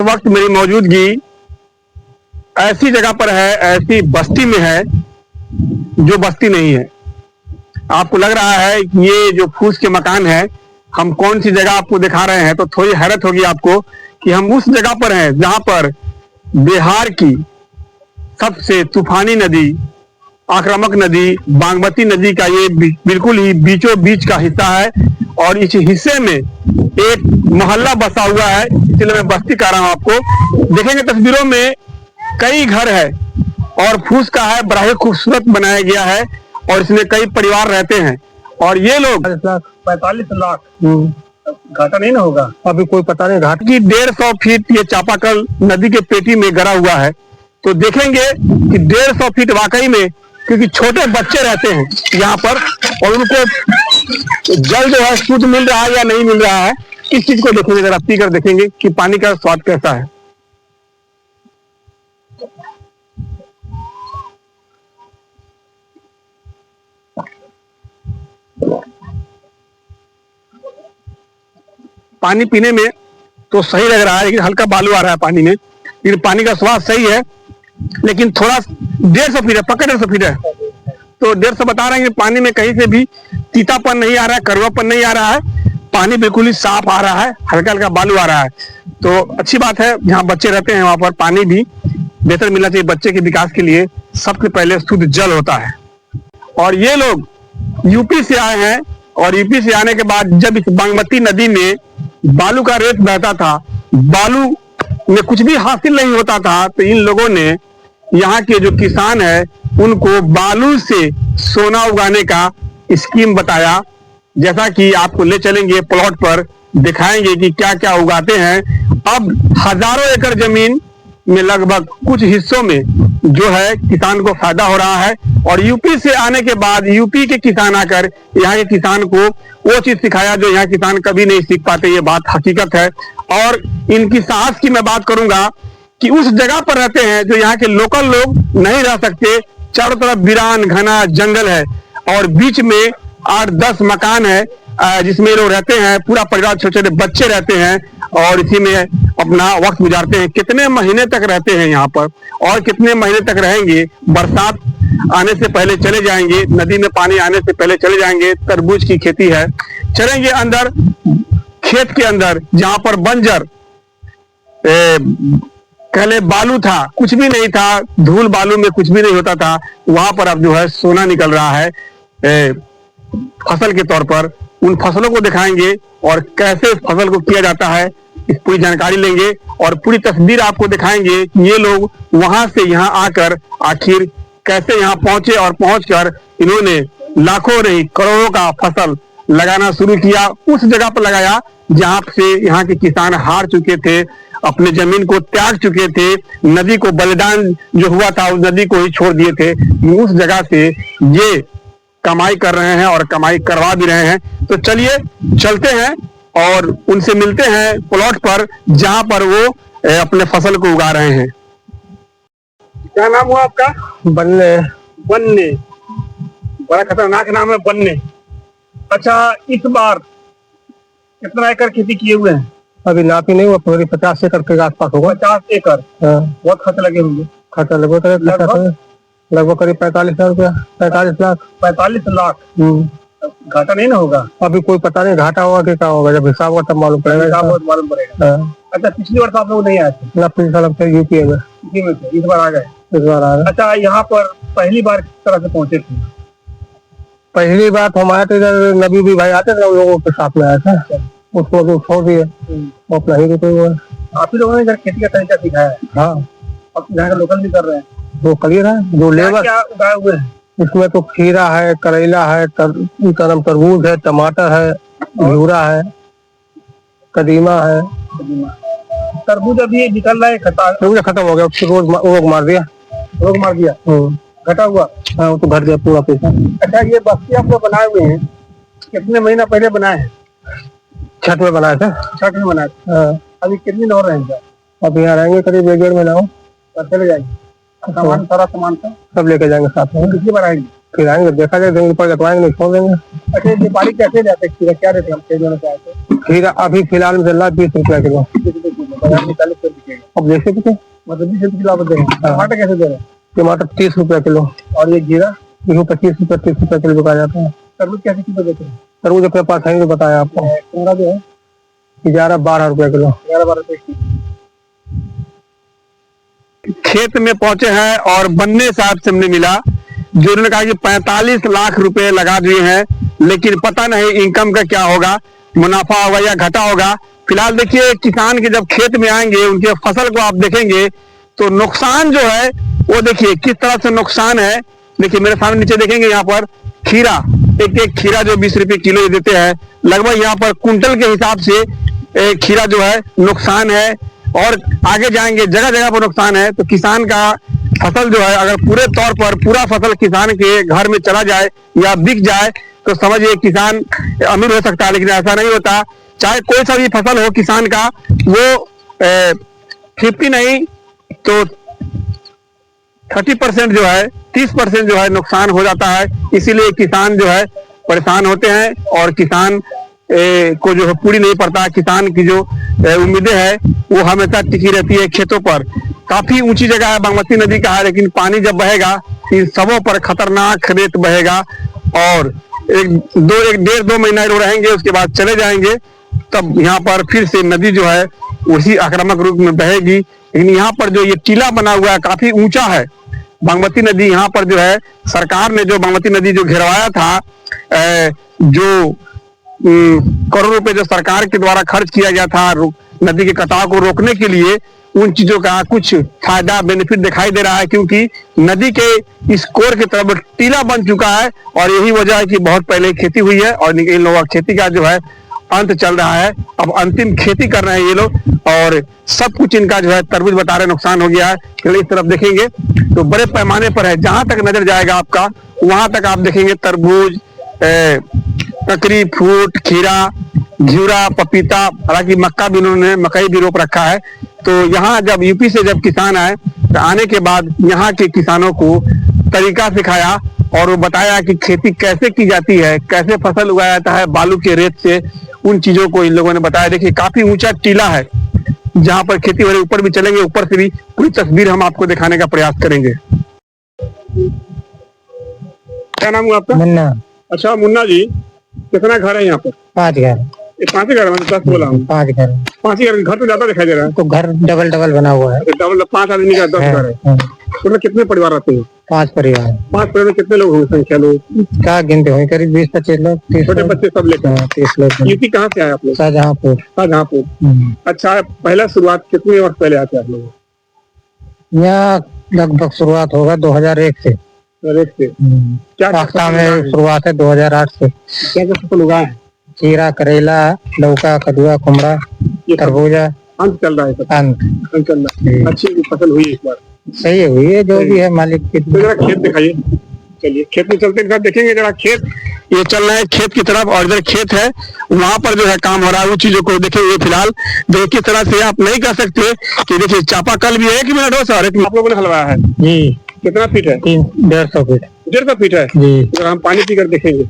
वक्त मेरी मौजूदगी ऐसी जगह पर है, ऐसी बस्ती में है जो बस्ती नहीं है। आपको लग रहा है कि ये जो फूस के मकान है, हम कौन सी जगह आपको दिखा रहे हैं, तो थोड़ी हैरत होगी आपको कि हम उस जगह पर हैं जहां पर बिहार की सबसे तूफानी नदी, आक्रामक नदी बागमती नदी का ये बिल्कुल ही बीचों बीच का हिस्सा है। और इस हिस्से में एक मोहल्ला बसा हुआ है, इसलिए मैं बस्ती कह रहा हूं। आपको देखेंगे तस्वीरों में कई घर है और फूस का है, बड़ा ही खूबसूरत बनाया गया है और इसमें कई परिवार रहते हैं। और ये लोग 45 लाख घाटा नहीं ना होगा, अभी कोई पता नहीं। घाट की 150 फीट ये चापाकल नदी के पेटी में गिरा हुआ है। तो देखेंगे कि 150 फीट वाकई में, क्योंकि छोटे बच्चे रहते हैं यहाँ पर और उनको जल जो है शुद्ध मिल रहा है या नहीं मिल रहा है, इस चीज को देखेंगे, जरा पी कर देखेंगे कि पानी का स्वाद कैसा है। पानी पीने में तो सही लग रहा है, लेकिन हल्का बालू आ रहा है पानी में, लेकिन पानी का स्वाद सही है, लेकिन थोड़ा 150 फीट है, पक्का 150 फीट है, तो 150 बता रहे हैं कि पानी में कहीं से भी तीतापन नहीं आ रहा है, कड़वापन नहीं आ रहा है, पानी बिल्कुल ही साफ आ रहा है, हल्का हल्का बालू आ रहा है। तो अच्छी बात है, जहाँ बच्चे रहते हैं वहां पर पानी भी बेहतर मिलना चाहिए। बच्चे के विकास के लिए सबसे पहले शुद्ध जल होता है। और ये लोग यूपी से आए हैं और यूपी से आने के बाद जब इस बागमती नदी में बालू का रेत बहता था, बालू में कुछ भी हासिल नहीं होता था, तो इन लोगों ने, यहाँ के जो किसान है, उनको बालू से सोना उगाने का स्कीम बताया। जैसा कि आपको ले चलेंगे प्लॉट पर, दिखाएंगे कि क्या क्या उगाते हैं। अब हजारों एकड़ जमीन में लगभग कुछ हिस्सों में जो है किसान को फायदा हो रहा है। और यूपी से आने के बाद यूपी के किसान आकर यहाँ के किसान को वो चीज सिखाया जो यहाँ किसान कभी नहीं सीख पाते, ये बात हकीकत है। और इनकी साहस की मैं बात करूंगा कि उस जगह पर रहते हैं जो यहाँ के लोकल लोग नहीं रह सकते। चारों तरफ वीरान घना जंगल है और बीच में 8-10 मकान है जिसमें लोग रहते हैं, पूरा परिवार, छोटे छोटे बच्चे रहते हैं और इसी में अपना वक्त गुजारते हैं। कितने महीने तक रहते हैं यहाँ पर और कितने महीने तक रहेंगे, बरसात आने से पहले चले जाएंगे, नदी में पानी आने से पहले चले जाएंगे। तरबूज की खेती है, चलेंगे अंदर खेत के अंदर जहां पर बंजर पहले बालू था, कुछ भी नहीं था, धूल बालू में कुछ भी नहीं होता था, वहां पर अब जो है सोना निकल रहा है फसल के तौर पर। उन फसलों को दिखाएंगे और कैसे फसल को किया जाता है, इस पूरी जानकारी लेंगे और पूरी तस्वीर आपको दिखाएंगे कि ये लोग वहां से यहाँ आकर आखिर कैसे यहाँ पहुंचे और पहुंचकर इन्होंने लाखों नहीं करोड़ों का फसल लगाना शुरू किया। उस जगह पर लगाया जहां से यहाँ के किसान हार चुके थे, अपने जमीन को त्याग चुके थे, नदी को बलिदान जो हुआ था उस नदी को ही छोड़ दिए थे। उस जगह से ये कमाई कर रहे हैं और कमाई करवा भी रहे हैं। तो चलिए चलते हैं और उनसे मिलते हैं प्लॉट पर जहां पर वो अपने फसल को उगा रहे हैं। क्या नाम हुआ आपका? बनने बन्ने, बड़ा खतरनाक नाम है बन्ने। अच्छा, इस बार कितना एकड़ खेती किए हुए हैं? अभी नापी नहीं हुआ, 50 एकड़ के आसपास होगा। 50 एकड़। बहुत खर्च लगे होंगे। खर्चा लगभग करीब 45,000 रुपया, 45 लाख। 45 लाख घाटा नहीं ना होगा? अभी कोई पता नहीं घाटा होगा कि क्या होगा, जब हिसाब होगा तब मालूम पड़ेगा। मालूम पड़ेगा। अच्छा, पिछली बार आप लोग नहीं आए थे? ना, पिछले साल यूपी में, इस बार आ गए? इस बार आ गए। अच्छा, यहाँ पर पहली बार किस तरह से पहुंचे थे? पहली बार हम आए थे, इधर नबी भी भाई आते थे, लोगों के साथ में आया था, उसको तो छोड़ दिए, अपना ही रुके हुए। आप ही लोगों ने इधर खेती का तरीका सिखाया है? हाँ, अब यहाँ का लोकल भी कर रहे हैं? वो कर ही रहा है, जो लेबर। क्या उगाए हुए हैं इसमें? तो खीरा है, करेला है, तरबूज है, टमाटर है, घिउरा है, कदीमा है। तरबूज अभी निकल रहा है, खत्म हो गया, उसको रोग मार दिया। रोग मार दिया? घटा हुआ? हाँ, वो तो घट गया पूरा पैसा। अच्छा, ये बस्ती आप लोग बनाए हुए हैं, कितने महीना पहले बनाए हैं? छठ में बनाया था। छठ में बनाए थे? हाँ। अभी कितने दिन और रहेंगे? अब यहाँ रहेंगे करीब 1-1.5 महीना हो। चले जाएंगे? सामान, सारा सामान सब लेके जाएंगे साथ में। कितनी बार आएंगे? फिर आएंगे, देखा जाए, देंगे पर लगवाएंगे, नहीं छोड़ देंगे। अच्छा, व्यापारी कैसे जाते हैं? खीरा क्या रेट हम 6 दिनों से आए थे? खीरा अभी फिलहाल में चल रहा है 20 रुपया किलो। अब जैसे कि मतलब 20 रुपये किलो आप देंगे। टमाटर कैसे दे रहे हैं? टमाटर 30 रुपया किलो। और ये जीरा 25 रुपया 30 रुपया किलो बिका जाता है। तरबूज कैसे किलो देते हैं? तरबूज अपने पास है, तो बताया आपको। सिंगड़ा जो है 11-12 रुपया किलो। 11-12 रुपये किलो। खेत में पहुंचे हैं और बनने साहब से हमने मिला, जो उन्होंने कहा कि 45 लाख रुपए लगा दिए हैं, लेकिन पता नहीं इनकम का क्या होगा, मुनाफा होगा या घाटा होगा। फिलहाल देखिए, किसान के जब खेत में आएंगे, उनके फसल को आप देखेंगे तो नुकसान जो है वो देखिए किस तरह से नुकसान है। देखिए मेरे सामने नीचे देखेंगे, यहाँ पर खीरा, एक खीरा जो 20 रुपए किलो देते हैं, लगभग यहाँ पर कुंटल के हिसाब से खीरा जो है नुकसान है। और आगे जाएंगे जगह जगह पर नुकसान है। तो किसान का फसल जो है, अगर पूरे तौर पर पूरा फसल किसान के घर में चला जाए या बिक जाए तो समझिए किसान अमीर हो सकता है, लेकिन ऐसा नहीं होता। चाहे कोई सा भी फसल हो किसान का, वो 50 नहीं तो 30% जो है, 30% जो है नुकसान हो जाता है। इसीलिए किसान जो है परेशान होते हैं और किसान को जो है पूरी नहीं पड़ता। किसान की जो उम्मीदें है वो हमेशा टिकी रहती है खेतों पर। काफी ऊंची जगह है, बागमती नदी का है, लेकिन पानी जब बहेगा इन सबों पर खतरनाक रेत बहेगा और एक डेढ़ दो महीना रहेंगे, उसके बाद चले जाएंगे। तब यहाँ पर फिर से नदी जो है उसी आक्रामक रूप में बहेगी। लेकिन यहाँ पर जो ये टीला बना हुआ है काफी ऊंचा है, बागमती नदी। यहाँ पर जो है सरकार ने जो बागमती नदी जो घेरवाया था, जो करोड़ रुपए जो सरकार के द्वारा खर्च किया गया था नदी के कटाव को रोकने के लिए, उन चीजों का कुछ फायदा बेनिफिट दिखाई दे रहा है, क्योंकि नदी के इस कोर की तरफ टीला बन चुका है। और यही वजह है कि बहुत पहले खेती हुई है और इन लोगों का खेती का जो है अंत चल रहा है। अब अंतिम खेती कर रहे हैं ये लोग और सब कुछ इनका जो है तरबूज बता रहे नुकसान हो गया है। चलिए इस तरफ देखेंगे तो बड़े पैमाने पर है, जहां तक नजर जाएगा आपका वहां तक आप देखेंगे तरबूज, ककड़ी, फ्रूट, खीरा, घिउरा, पपीता, हालांकि मक्का भी उन्होंने मकई भी रोप रखा है। तो यहाँ जब यूपी से जब किसान आए तो आने के बाद यहाँ के किसानों को तरीका सिखाया और वो बताया कि खेती कैसे की जाती है, कैसे फसल उगाया जाता है बालू के रेत से, उन चीजों को इन लोगों ने बताया। देखिए काफी ऊंचा टीला है जहाँ पर खेती हो रही है। ऊपर भी चलेंगे, ऊपर से भी पूरी तस्वीर हम आपको दिखाने का प्रयास करेंगे। क्या नाम हुआ आपका? मुन्ना। अच्छा मुन्ना जी, कितना घर है यहाँ पर? 5 घर। 5 घर? मैंने 10 बोला हूँ। 5 घर। 5 घर? घर तो ज्यादा दिखाई दे रहा है। तो घर डबल बना हुआ है। डबल 5 आदमी का 10 घर है। मतलब कितने परिवार रहते हैं? 5 परिवार। 5 परिवार में कितने लोग होंगे, संख्या लोग क्या गिनते होंगे? करीब 20-25 लोग। छोटे बच्चे सब लेकर? 30 लोग। यूपी कहाँ से आए आप लोग? शाहजहांपुर। शाहजहांपुर। अच्छा, पहला शुरुआत कितने वर्ष पहले आते आप लोग? यहाँ लगभग शुरुआत होगा 2001 से। क्या में शुरुआत है 2008 से। क्या क्या फसल उगाए हैं? खीरा, करेला, लौका, कदुआ, कुमड़ा, तरबूजा। अंत चल रहा है सब? अंत चल रहा है। अच्छी फसल हुई इस बार? सही हुई है, जो भी है मालिक की। तो जरा खेत दिखाइए। चलिए खेत में चलते हैं, देखेंगे जरा खेत। ये चल रहा है खेत की तरफ और इधर खेत है, वहां पर जो है काम हो रहा है। वो चीजों को देखेंगे। फिलहाल देखिए किस तरह से आप नहीं कह सकते कि देखिए चापाकल भी है कि मिनट हो सर आप लोगों ने हलवाया है जी। कितना फीट है? 150 फीट। 150 फीट है जी। हम पानी पीकर देखेंगे।